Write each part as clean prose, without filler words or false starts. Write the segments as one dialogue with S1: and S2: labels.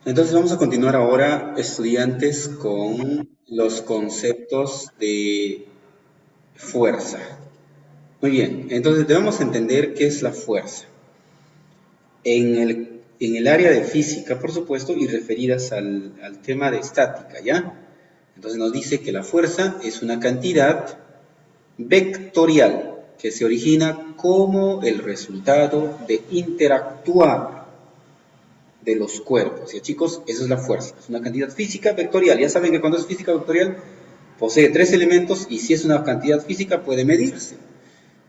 S1: Entonces vamos a continuar ahora, estudiantes, con los conceptos de fuerza. Muy bien, entonces debemos entender qué es la fuerza. En el área de física, por supuesto, y referidas al tema de estática, ¿ya? Entonces nos dice que la fuerza es una cantidad vectorial que se origina como el resultado de interactuar de los cuerpos. ¿Ya, chicos? Esa es la fuerza. Es una cantidad física vectorial. Ya saben que cuando es física vectorial posee tres elementos y si es una cantidad física puede medirse.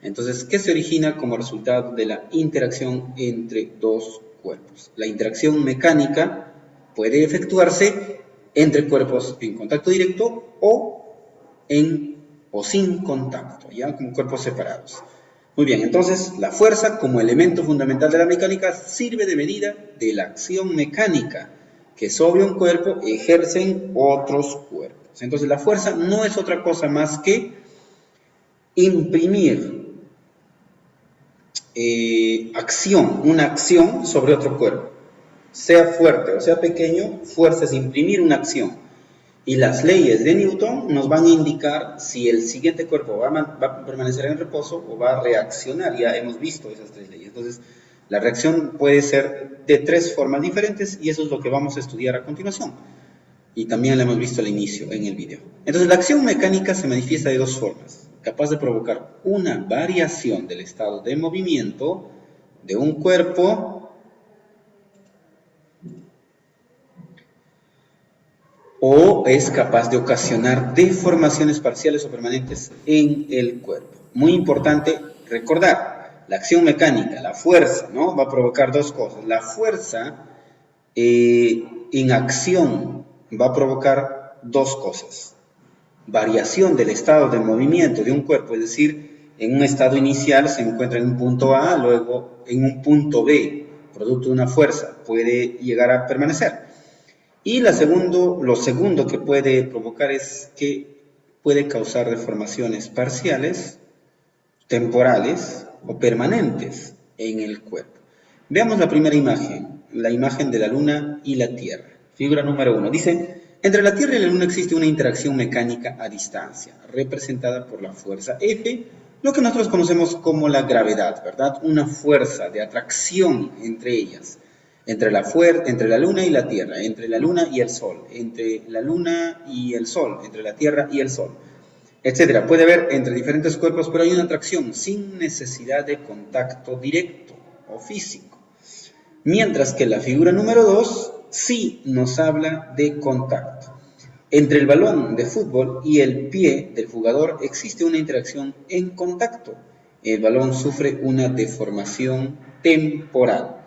S1: Entonces, ¿qué se origina como resultado de la interacción entre dos cuerpos? La interacción mecánica puede efectuarse entre cuerpos en contacto directo o sin contacto, ya como cuerpos separados. Muy bien, entonces la fuerza como elemento fundamental de la mecánica sirve de medida de la acción mecánica que sobre un cuerpo ejercen otros cuerpos. Entonces la fuerza no es otra cosa más que imprimir una acción sobre otro cuerpo. Sea fuerte o sea pequeño, fuerza es imprimir una acción. Y las leyes de Newton nos van a indicar si el siguiente cuerpo va a permanecer en reposo o va a reaccionar. Ya hemos visto esas tres leyes. Entonces, la reacción puede ser de tres formas diferentes y eso es lo que vamos a estudiar a continuación. Y también lo hemos visto al inicio en el video. Entonces, la acción mecánica se manifiesta de dos formas. Capaz de provocar una variación del estado de movimiento de un cuerpo o es capaz de ocasionar deformaciones parciales o permanentes en el cuerpo. Muy importante recordar, la acción mecánica, la fuerza, ¿no? Va a provocar dos cosas. La fuerza en acción va a provocar dos cosas. Variación del estado de movimiento de un cuerpo, es decir, en un estado inicial se encuentra en un punto A, luego en un punto B, producto de una fuerza, puede llegar a permanecer. Y lo segundo que puede provocar es que puede causar deformaciones parciales, temporales o permanentes en el cuerpo. Veamos la imagen de la Luna y la Tierra. Figura número 1. Dice, entre la Tierra y la Luna existe una interacción mecánica a distancia, representada por la fuerza F, lo que nosotros conocemos como la gravedad, ¿verdad? Una fuerza de atracción entre ellas entre la Luna y la Tierra, entre la Luna y el Sol, entre la Luna y el Sol, entre la Tierra y el Sol, etcétera. Puede haber entre diferentes cuerpos, pero hay una atracción sin necesidad de contacto directo o físico. Mientras que la figura número 2 sí nos habla de contacto. Entre el balón de fútbol y el pie del jugador existe una interacción en contacto. El balón sufre una deformación temporal.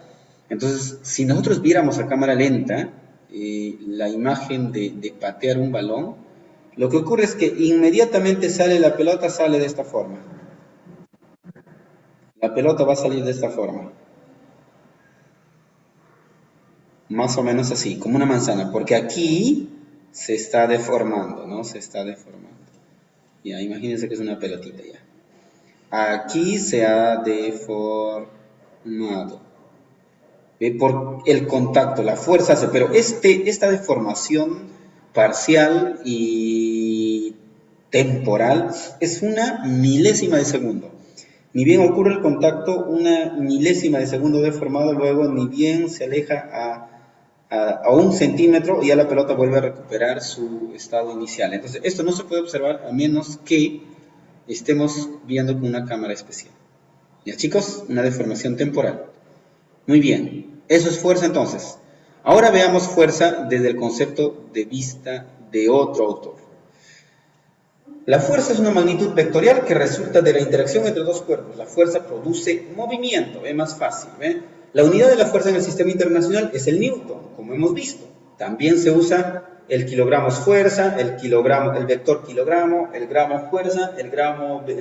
S1: Entonces, si nosotros viéramos a cámara lenta la imagen de patear un balón, lo que ocurre es que inmediatamente sale la pelota, sale de esta forma. La pelota va a salir de esta forma. Más o menos así, como una manzana, porque aquí se está deformando, ¿no? Se está deformando. Ya, imagínense que es una pelotita ya. Aquí se ha deformado. Por el contacto, la fuerza hace, pero esta deformación parcial y temporal es una milésima de segundo. Ni bien ocurre el contacto, una milésima de segundo deformado, luego ni bien se aleja a 1 centímetro y ya la pelota vuelve a recuperar su estado inicial. Entonces, esto no se puede observar a menos que estemos viendo con una cámara especial. ¿Ya, chicos? Una deformación temporal. Muy bien, eso es fuerza entonces. Ahora veamos fuerza desde el concepto de vista de otro autor. La fuerza es una magnitud vectorial que resulta de la interacción entre dos cuerpos. La fuerza produce movimiento, es más fácil. ¿Ve? La unidad de la fuerza en el sistema internacional es el Newton, como hemos visto. También se usa el kilogramo es fuerza, el vector kilogramo, el gramo fuerza, el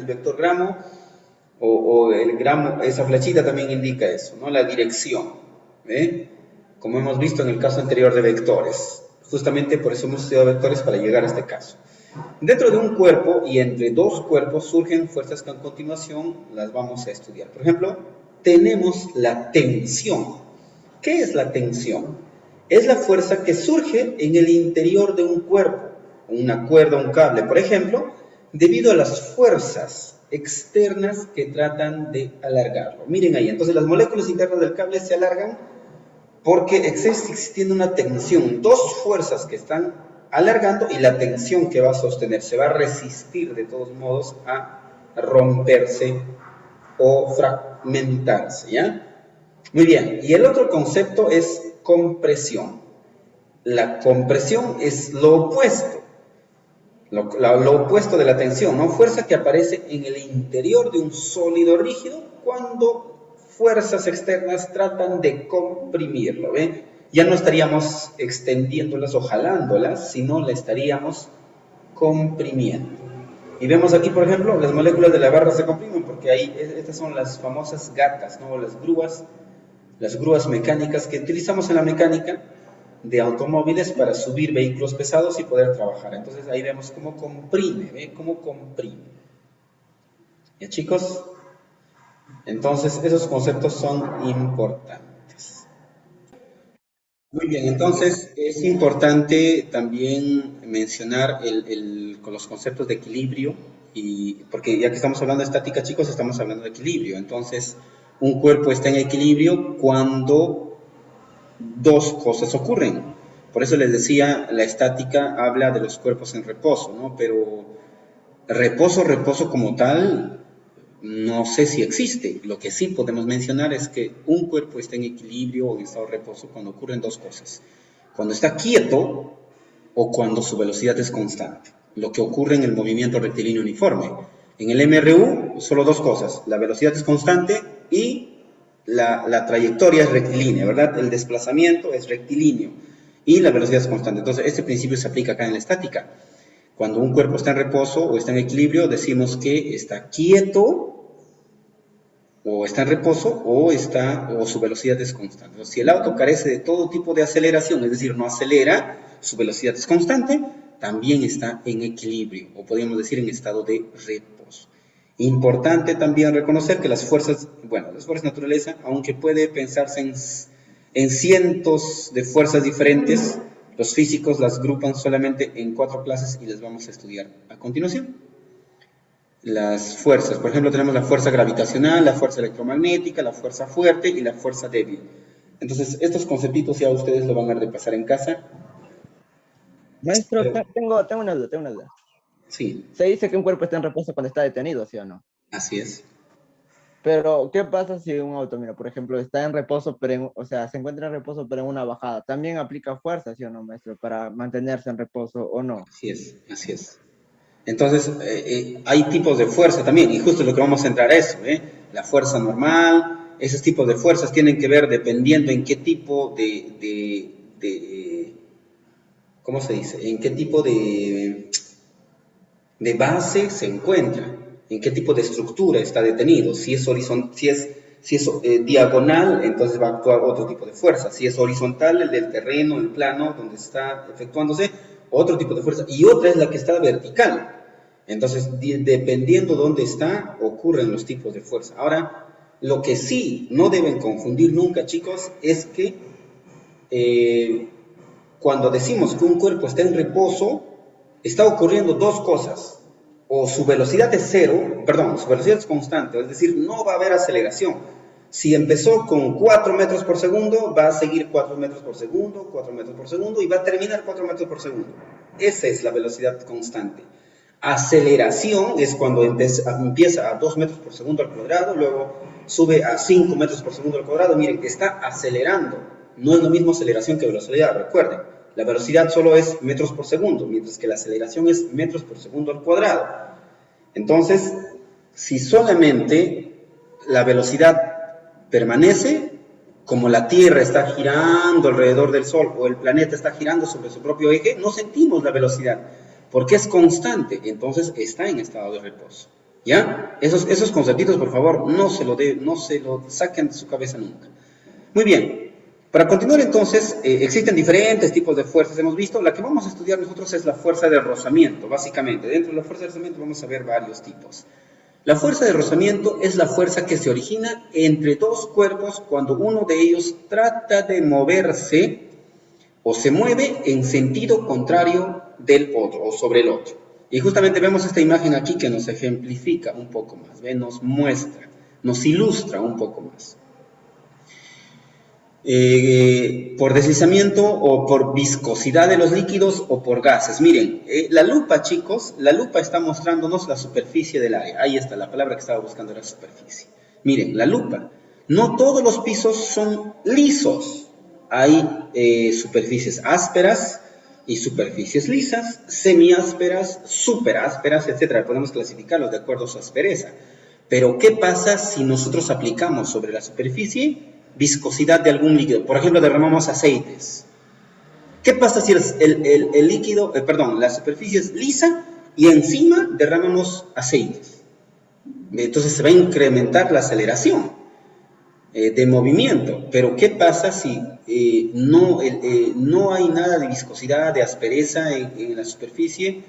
S1: vector gramo, o el gramo, esa flechita también indica eso, ¿no? La dirección, ¿eh? Como hemos visto en el caso anterior de vectores. Justamente por eso hemos estudiado vectores para llegar a este caso. Dentro de un cuerpo y entre dos cuerpos surgen fuerzas que a continuación las vamos a estudiar. Por ejemplo, tenemos la tensión. ¿Qué es la tensión? Es la fuerza que surge en el interior de un cuerpo, una cuerda, un cable, por ejemplo, debido a las fuerzas externas que tratan de alargarlo. Miren ahí, entonces las moléculas internas del cable se alargan porque está existiendo una tensión, dos fuerzas que están alargando y la tensión que va a sostener se va a resistir de todos modos a romperse o fragmentarse, ¿ya? Muy bien, y el otro concepto es compresión. La compresión es lo opuesto, lo opuesto de la tensión, ¿no? Fuerza que aparece en el interior de un sólido rígido cuando fuerzas externas tratan de comprimirlo, ¿ven? Ya no estaríamos extendiéndolas o jalándolas, sino la estaríamos comprimiendo. Y vemos aquí, por ejemplo, las moléculas de la barra se comprimen porque ahí, estas son las famosas gatas, ¿no? Las grúas mecánicas que utilizamos en la mecánica de automóviles para subir vehículos pesados y poder trabajar. Entonces ahí vemos cómo comprime, ¿ve? Cómo comprime. ¿Ya, chicos? Entonces esos conceptos son importantes. Muy bien, entonces es importante también mencionar con los conceptos de equilibrio, y, porque ya que estamos hablando de estática, chicos, estamos hablando de equilibrio. Entonces, un cuerpo está en equilibrio cuando dos cosas ocurren. Por eso les decía, la estática habla de los cuerpos en reposo, ¿no? Pero reposo como tal, no sé si existe. Lo que sí podemos mencionar es que un cuerpo está en equilibrio o en estado de reposo cuando ocurren dos cosas. Cuando está quieto o cuando su velocidad es constante. Lo que ocurre en el movimiento rectilíneo uniforme. En el MRU, solo dos cosas. La velocidad es constante y la trayectoria es rectilínea, ¿verdad? El desplazamiento es rectilíneo y la velocidad es constante. Entonces, este principio se aplica acá en la estática. Cuando un cuerpo está en reposo o está en equilibrio, decimos que está quieto o está en reposo o su velocidad es constante. Entonces, si el auto carece de todo tipo de aceleración, es decir, no acelera, su velocidad es constante, también está en equilibrio, o podríamos decir en estado de reposo. Importante también reconocer que las fuerzas de naturaleza, aunque puede pensarse en cientos de fuerzas diferentes, los físicos las agrupan solamente en 4 clases y las vamos a estudiar a continuación. Las fuerzas, por ejemplo, tenemos la fuerza gravitacional, la fuerza electromagnética, la fuerza fuerte y la fuerza débil. Entonces, estos conceptitos ya ustedes lo van a repasar en casa.
S2: Maestro, tengo una duda.
S1: Sí.
S2: Se dice que un cuerpo está en reposo cuando está detenido, ¿sí o no?
S1: Así es.
S2: Pero, ¿qué pasa si un auto, mira, por ejemplo, está en reposo, pero se encuentra en reposo, pero en una bajada? ¿También aplica fuerza, sí o no, maestro, para mantenerse en reposo o no?
S1: Así es, así es. Entonces, hay tipos de fuerza también, y justo lo que vamos a entrar a eso, ¿eh? La fuerza normal, esos tipos de fuerzas tienen que ver dependiendo en qué tipo ¿cómo se dice? En qué tipo de base se encuentra, en qué tipo de estructura está detenido. Si es diagonal, entonces va a actuar otro tipo de fuerza. Si es horizontal, el del terreno, el plano, donde está efectuándose, otro tipo de fuerza. Y otra es la que está vertical. Entonces, dependiendo dónde está, ocurren los tipos de fuerza. Ahora, lo que sí no deben confundir nunca, chicos, es que cuando decimos que un cuerpo está en reposo, está ocurriendo dos cosas. O su velocidad es su velocidad es constante, es decir, no va a haber aceleración. Si empezó con 4 metros por segundo, va a seguir 4 metros por segundo, 4 metros por segundo y va a terminar 4 metros por segundo. Esa es la velocidad constante. Aceleración es cuando empieza a 2 metros por segundo al cuadrado, luego sube a 5 metros por segundo al cuadrado. Miren, está acelerando. No es lo mismo aceleración que velocidad, recuerden. La velocidad solo es metros por segundo, mientras que la aceleración es metros por segundo al cuadrado. Entonces, si solamente la velocidad permanece, como la Tierra está girando alrededor del Sol o el planeta está girando sobre su propio eje, no sentimos la velocidad, porque es constante, entonces está en estado de reposo. ¿Ya? Esos conceptitos, por favor, no se lo saquen de su cabeza nunca. Muy bien. Para continuar entonces, existen diferentes tipos de fuerzas, hemos visto. La que vamos a estudiar nosotros es la fuerza de rozamiento, básicamente. Dentro de la fuerza de rozamiento vamos a ver varios tipos. La fuerza de rozamiento es la fuerza que se origina entre dos cuerpos cuando uno de ellos trata de moverse o se mueve en sentido contrario del otro o sobre el otro. Y justamente vemos esta imagen aquí que nos ejemplifica un poco más, ¿ve? Nos muestra, nos ilustra un poco más. Por deslizamiento o por viscosidad de los líquidos o por gases. Miren, la lupa, chicos, la lupa está mostrándonos la superficie del área. Ahí está, la palabra que estaba buscando era superficie. Miren, la lupa. No todos los pisos son lisos. Hay superficies ásperas y superficies lisas, semiásperas, superásperas, etc. Podemos clasificarlos de acuerdo a su aspereza. Pero, ¿qué pasa si nosotros aplicamos sobre la superficie viscosidad de algún líquido? Por ejemplo, derramamos aceites. ¿Qué pasa si el líquido, la superficie es lisa y encima derramamos aceites? Entonces se va a incrementar la aceleración de movimiento. Pero ¿qué pasa si no hay nada de viscosidad, de aspereza en la superficie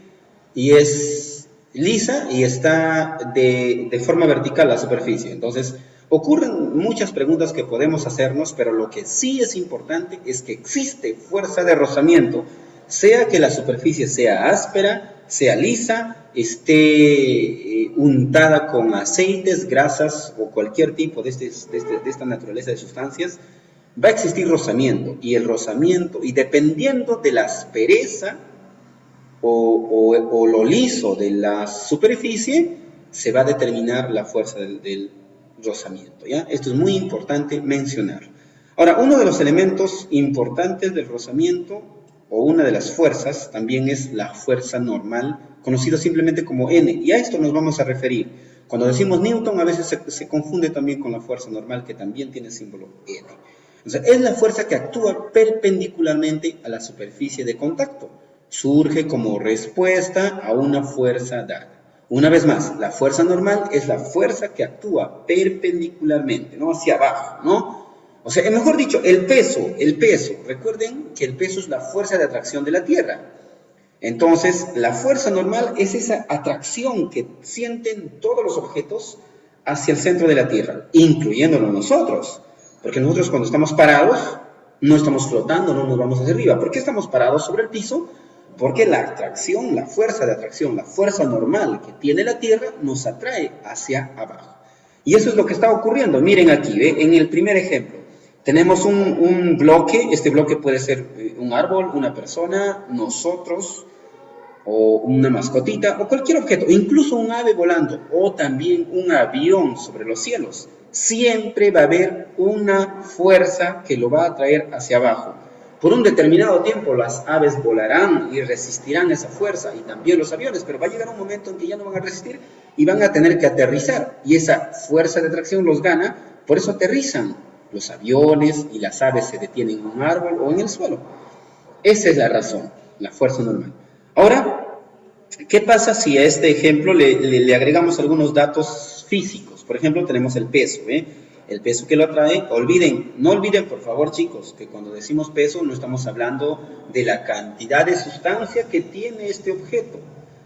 S1: y es lisa y está de forma vertical la superficie? Entonces, ocurren muchas preguntas que podemos hacernos, pero lo que sí es importante es que existe fuerza de rozamiento, sea que la superficie sea áspera, sea lisa, esté untada con aceites, grasas o cualquier tipo de esta naturaleza de sustancias, va a existir rozamiento. Y el rozamiento, y dependiendo de la aspereza o lo liso de la superficie, se va a determinar la fuerza del rozamiento, ¿ya? Esto es muy importante mencionar. Ahora, uno de los elementos importantes del rozamiento, o una de las fuerzas, también es la fuerza normal, conocida simplemente como N, y a esto nos vamos a referir. Cuando decimos Newton, a veces se confunde también con la fuerza normal, que también tiene símbolo N. O sea, es la fuerza que actúa perpendicularmente a la superficie de contacto. Surge como respuesta a una fuerza dada. Una vez más, la fuerza normal es la fuerza que actúa perpendicularmente, ¿no? Hacia abajo, ¿no? O sea, mejor dicho, el peso, recuerden que el peso es la fuerza de atracción de la Tierra. Entonces, la fuerza normal es esa atracción que sienten todos los objetos hacia el centro de la Tierra, incluyéndonos nosotros. Porque nosotros cuando estamos parados, no estamos flotando, no nos vamos hacia arriba. ¿Por qué estamos parados sobre el piso? Porque la atracción, la fuerza de atracción, la fuerza normal que tiene la Tierra nos atrae hacia abajo. Y eso es lo que está ocurriendo. Miren aquí, ¿ve? En el primer ejemplo, tenemos un bloque. Este bloque puede ser un árbol, una persona, nosotros, o una mascotita, o cualquier objeto, incluso un ave volando, o también un avión sobre los cielos. Siempre va a haber una fuerza que lo va a atraer hacia abajo. Por un determinado tiempo las aves volarán y resistirán esa fuerza, y también los aviones, pero va a llegar un momento en que ya no van a resistir y van a tener que aterrizar, y esa fuerza de atracción los gana, por eso aterrizan. Los aviones y las aves se detienen en un árbol o en el suelo. Esa es la razón, la fuerza normal. Ahora, ¿qué pasa si a este ejemplo le agregamos algunos datos físicos? Por ejemplo, tenemos el peso, el peso que lo atrae. No olviden, por favor, chicos, que cuando decimos peso no estamos hablando de la cantidad de sustancia que tiene este objeto,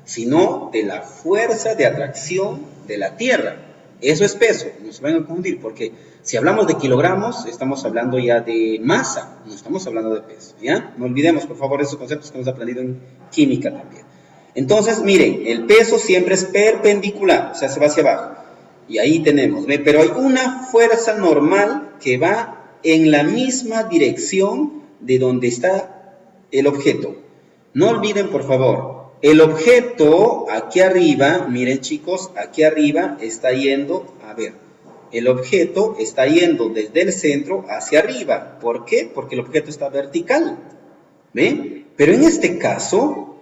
S1: sino de la fuerza de atracción de la Tierra. Eso es peso, no se van a confundir, porque si hablamos de kilogramos, estamos hablando ya de masa, no estamos hablando de peso, ¿ya? No olvidemos, por favor, esos conceptos que hemos aprendido en química también. Entonces, miren, el peso siempre es perpendicular, o sea, se va hacia abajo. Y ahí tenemos, ¿ve? Pero hay una fuerza normal que va en la misma dirección de donde está el objeto. No olviden, por favor, el objeto aquí arriba, miren chicos, aquí arriba está yendo, el objeto está yendo desde el centro hacia arriba. ¿Por qué? Porque el objeto está vertical, ¿ve? Pero en este caso,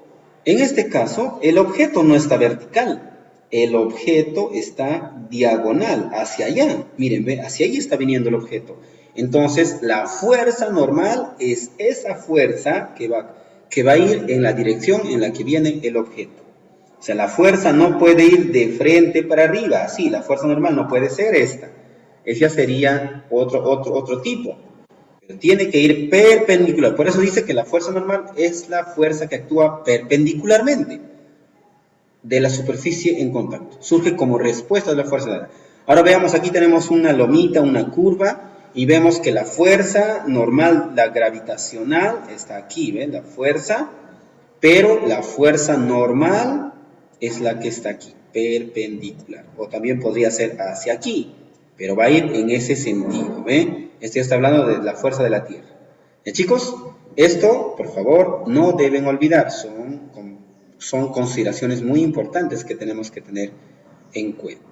S1: el objeto no está vertical. El objeto está diagonal, hacia allá. Miren, ¿ve? Hacia allí está viniendo el objeto. Entonces, la fuerza normal es esa fuerza que va a ir en la dirección en la que viene el objeto. O sea, la fuerza no puede ir de frente para arriba, así, la fuerza normal no puede ser esta. Esa sería otro tipo. Pero tiene que ir perpendicular. Por eso dice que la fuerza normal es la fuerza que actúa perpendicularmente de la superficie en contacto. Surge como respuesta de la fuerza dada. Ahora veamos, aquí tenemos una lomita, una curva. y vemos que la fuerza normal, la gravitacional, está aquí, ¿ven? La fuerza, pero la fuerza normal es la que está aquí, perpendicular. O también podría ser hacia aquí, pero va a ir en ese sentido, ¿ven? Esto ya está hablando de la fuerza de la Tierra. Chicos, esto, por favor, no deben olvidar, son consideraciones muy importantes que tenemos que tener en cuenta.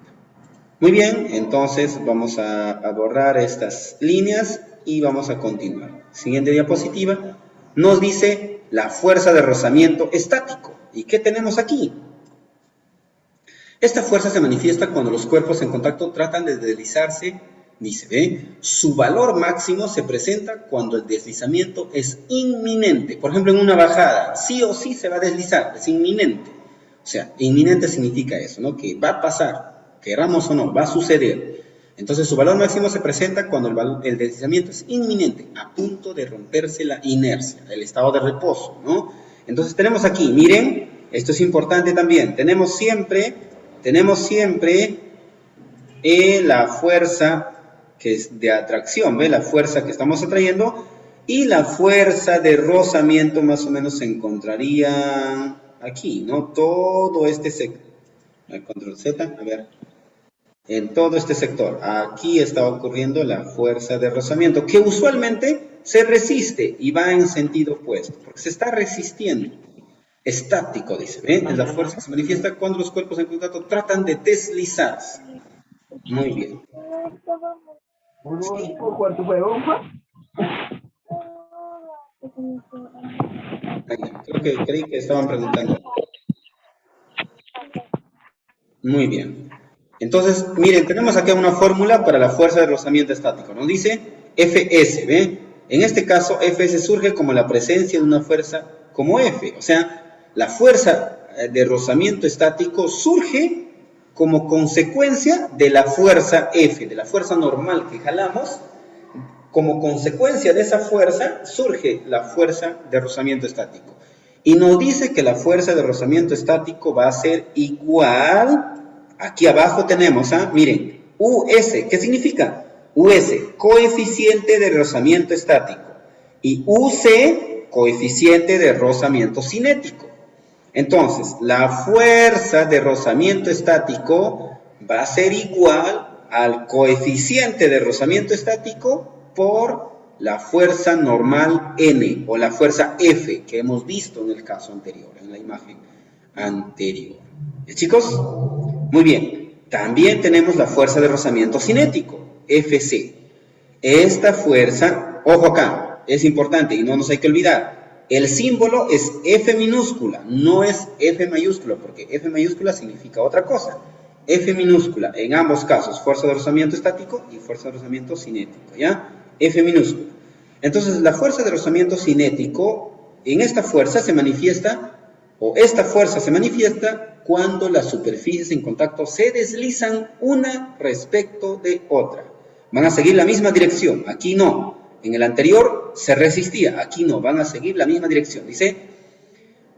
S1: Muy bien, entonces vamos a borrar estas líneas y vamos a continuar. Siguiente diapositiva, nos dice la fuerza de rozamiento estático. ¿Y qué tenemos aquí? Esta fuerza se manifiesta cuando los cuerpos en contacto tratan de deslizarse. Dice, ¿ve? Su valor máximo se presenta cuando el deslizamiento es inminente. Por ejemplo, en una bajada, sí o sí se va a deslizar, es inminente. O sea, inminente significa eso, ¿no? Que va a pasar, queramos o no, va a suceder. Entonces, su valor máximo se presenta cuando el deslizamiento es inminente, a punto de romperse la inercia, el estado de reposo, ¿no? Entonces, tenemos aquí, miren, esto es importante también, tenemos siempre la fuerza que es de atracción, ¿ve? La fuerza que estamos atrayendo, y la fuerza de rozamiento más o menos se encontraría aquí, ¿no? Todo este sector, control Z, a ver, en todo este sector, aquí está ocurriendo la fuerza de rozamiento, que usualmente se resiste y va en sentido opuesto, porque se está resistiendo. Estático, dice, ¿ve? Es la fuerza que se manifiesta cuando los cuerpos en contacto tratan de deslizarse. Muy bien. Sí. Creí que estaban preguntando. Muy bien. Entonces, miren, tenemos aquí una fórmula para la fuerza de rozamiento estático. Nos dice Fs, ¿ve? En este caso, Fs surge como la presencia de una fuerza como F. O sea, la fuerza de rozamiento estático surge como consecuencia de la fuerza F, de la fuerza normal que jalamos. Como consecuencia de esa fuerza surge la fuerza de rozamiento estático. Y nos dice que la fuerza de rozamiento estático va a ser igual. Aquí abajo tenemos, miren, US, ¿qué significa? US, coeficiente de rozamiento estático, y UC, coeficiente de rozamiento cinético. Entonces, la fuerza de rozamiento estático va a ser igual al coeficiente de rozamiento estático por la fuerza normal N, o la fuerza F, que hemos visto en el caso anterior, en la imagen anterior. ¿Chicos? Muy bien. También tenemos la fuerza de rozamiento cinético, FC. Esta fuerza, ojo acá, es importante y no nos hay que olvidar, el símbolo es F minúscula, no es F mayúscula, porque F mayúscula significa otra cosa. F minúscula, en ambos casos, fuerza de rozamiento estático y fuerza de rozamiento cinético, ¿ya? F minúscula. Entonces, la fuerza de rozamiento cinético, en esta fuerza se manifiesta, o esta fuerza se manifiesta cuando las superficies en contacto se deslizan una respecto de otra. Van a seguir la misma dirección, aquí no. En el anterior se resistía, aquí no, van a seguir la misma dirección. Dice,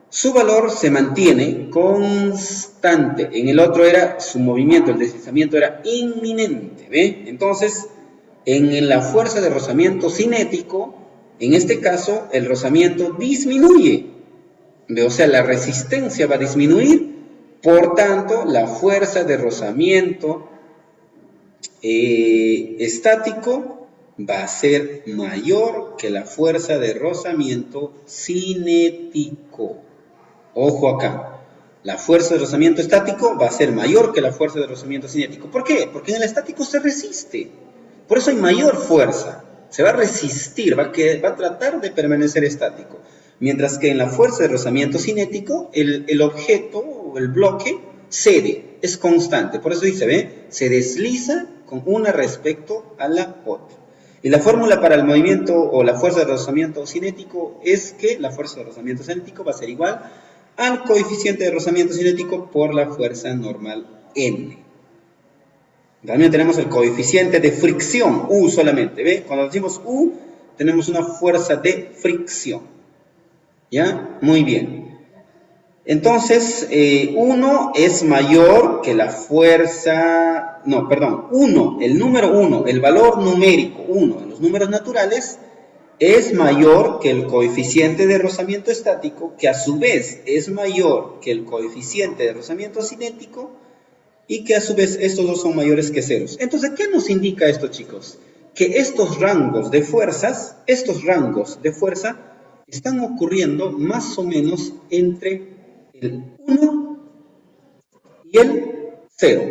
S1: su valor se mantiene constante. En el otro era su movimiento, el deslizamiento era inminente, ¿ve? Entonces, en la fuerza de rozamiento cinético, en este caso, el rozamiento disminuye. O sea, la resistencia va a disminuir, por tanto, la fuerza de rozamiento estático va a ser mayor que la fuerza de rozamiento cinético. Ojo acá, la fuerza de rozamiento estático va a ser mayor que la fuerza de rozamiento cinético. ¿Por qué? Porque en el estático se resiste. Por eso hay mayor fuerza. Se va a resistir, va a tratar de permanecer estático. Mientras que en la fuerza de rozamiento cinético, el objeto o el bloque cede, es constante. Por eso dice, ¿ve? Se desliza con una respecto a la otra. Y la fórmula para el movimiento o la fuerza de rozamiento cinético es que la fuerza de rozamiento cinético va a ser igual al coeficiente de rozamiento cinético por la fuerza normal N. También tenemos el coeficiente de fricción, U solamente, ¿ve? Cuando decimos U, tenemos una fuerza de fricción. ¿Ya? Muy bien. Entonces, 1 es mayor que la fuerza no, perdón, 1, el número 1, el valor numérico 1 en los números naturales es mayor que el coeficiente de rozamiento estático, que a su vez es mayor que el coeficiente de rozamiento cinético, y que a su vez estos dos son mayores que ceros. Entonces, ¿qué nos indica esto, chicos? Que estos rangos de fuerza están ocurriendo más o menos entre el 1 y el 0.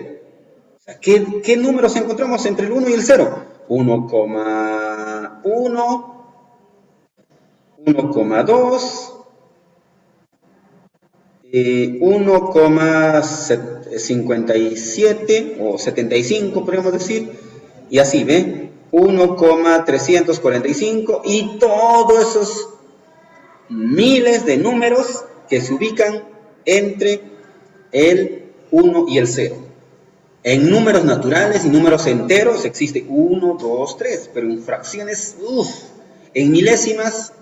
S1: O sea, ¿qué números encontramos entre el 1 y el 0? 1,1, 1,2, 1,57 o 75, podríamos decir, y así, ¿ve? 1,345 y todos esos miles de números que se ubican entre el 1 y el 0. En números naturales y números enteros existe 1, 2, 3, pero en fracciones, en milésimas,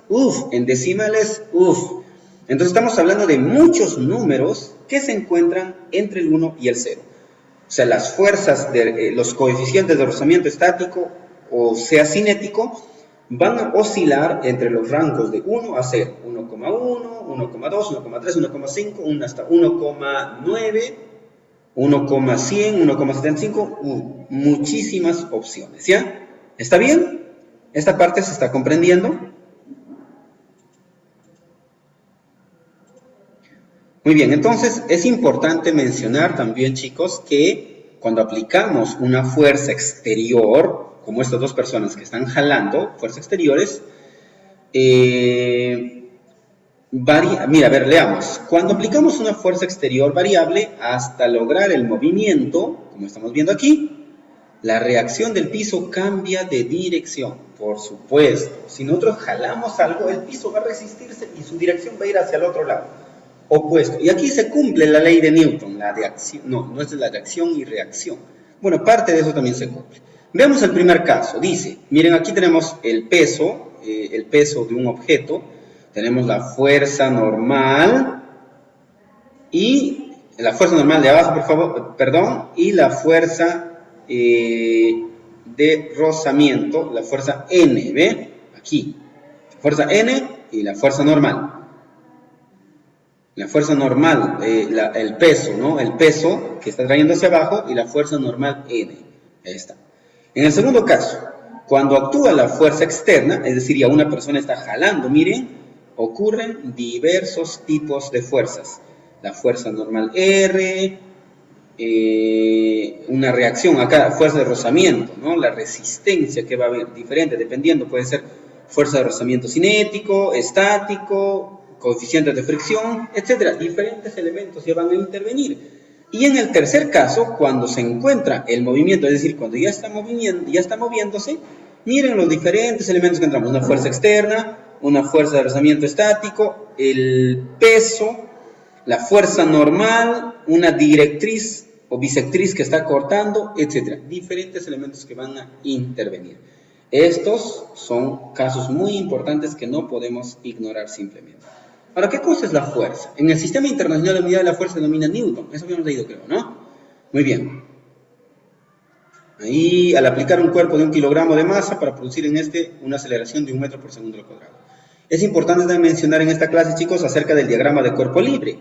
S1: en decimales, Entonces estamos hablando de muchos números que se encuentran entre el 1 y el 0. O sea, las fuerzas, los coeficientes de rozamiento estático, o sea cinético, van a oscilar entre los rangos de 1 a 0. 1,1, 1,2, 1,3, 1,5, hasta 1,9, 1,100, 1,75, muchísimas opciones, ¿ya? ¿Está bien? ¿Esta parte se está comprendiendo? Muy bien, entonces es importante mencionar también, chicos, que cuando aplicamos una fuerza exterior, como estas dos personas que están jalando, fuerzas exteriores, mira, a ver, leamos. Cuando aplicamos una fuerza exterior variable hasta lograr el movimiento, como estamos viendo aquí, la reacción del piso cambia de dirección, por supuesto. Si nosotros jalamos algo, el piso va a resistirse y su dirección va a ir hacia el otro lado, opuesto. Y aquí se cumple la ley de Newton, la de acción, no es la de acción y reacción. Bueno, parte de eso también se cumple. Veamos el primer caso. Dice, miren, aquí tenemos el peso de un objeto. Tenemos la fuerza normal y la fuerza normal de abajo, por favor, perdón, y la fuerza de rozamiento, la fuerza N, ¿ve? Aquí, fuerza N y la fuerza normal. La fuerza normal, el peso, ¿no? El peso que está trayendo hacia abajo y la fuerza normal N. Ahí está. En el segundo caso, cuando actúa la fuerza externa, es decir, ya una persona está jalando, miren, ocurren diversos tipos de fuerzas. La fuerza normal R, una reacción a cada fuerza de rozamiento, ¿no? La resistencia que va a haber, diferente, dependiendo, puede ser fuerza de rozamiento cinético, estático, coeficientes de fricción, etcétera. Diferentes elementos ya van a intervenir. Y en el tercer caso, cuando se encuentra el movimiento, es decir, cuando ya está moviéndose, miren los diferentes elementos que entramos. Una fuerza externa, una fuerza de rozamiento estático, el peso, la fuerza normal, una directriz o bisectriz que está cortando, etcétera. Diferentes elementos que van a intervenir. Estos son casos muy importantes que no podemos ignorar simplemente. Ahora, ¿qué cosa es la fuerza? En el Sistema Internacional de Unidad de la Fuerza se denomina Newton. Eso habíamos leído, creo, ¿no? Muy bien. Ahí, al aplicar un cuerpo de 1 kilogramo de masa para producir en una aceleración de 1 metro por segundo al cuadrado. Es importante también mencionar en esta clase, chicos, acerca del diagrama de cuerpo libre.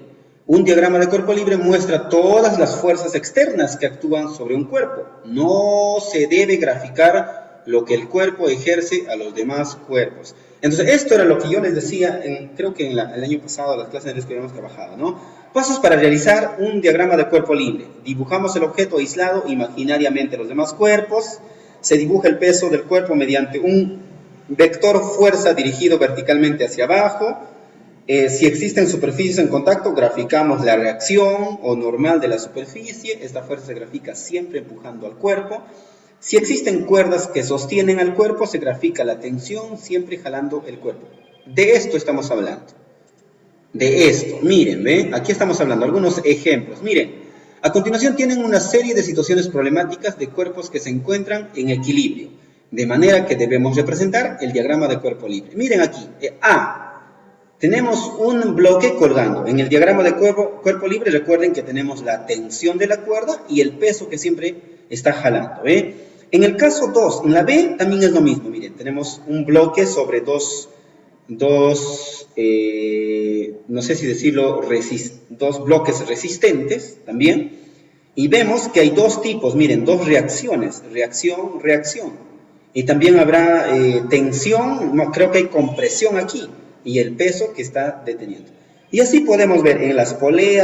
S1: Un diagrama de cuerpo libre muestra todas las fuerzas externas que actúan sobre un cuerpo. No se debe graficar lo que el cuerpo ejerce a los demás cuerpos. Entonces, esto era lo que yo les decía, creo que el año pasado, las clases en las que habíamos trabajado, ¿no? Pasos para realizar un diagrama de cuerpo libre. Dibujamos el objeto aislado imaginariamente los demás cuerpos. Se dibuja el peso del cuerpo mediante un vector fuerza dirigido verticalmente hacia abajo. Si existen superficies en contacto, graficamos la reacción o normal de la superficie. Esta fuerza se grafica siempre empujando al cuerpo. Si existen cuerdas que sostienen al cuerpo, se grafica la tensión siempre jalando el cuerpo. De esto estamos hablando. De esto. Miren, ¿ven? Aquí estamos hablando algunos ejemplos. Miren, a continuación tienen una serie de situaciones problemáticas de cuerpos que se encuentran en equilibrio. De manera que debemos representar el diagrama de cuerpo libre. Miren aquí. Tenemos un bloque colgando. En el diagrama de cuerpo libre, recuerden que tenemos la tensión de la cuerda y el peso que siempre está jalando, ¿ve? En el caso 2, en la B también es lo mismo, miren, tenemos un bloque sobre dos no sé si decirlo, dos bloques resistentes también, y vemos que hay dos tipos, miren, dos reacciones, reacción, reacción, y también habrá tensión, no, creo que hay compresión aquí, y el peso que está deteniendo. Y así podemos ver en las poleas,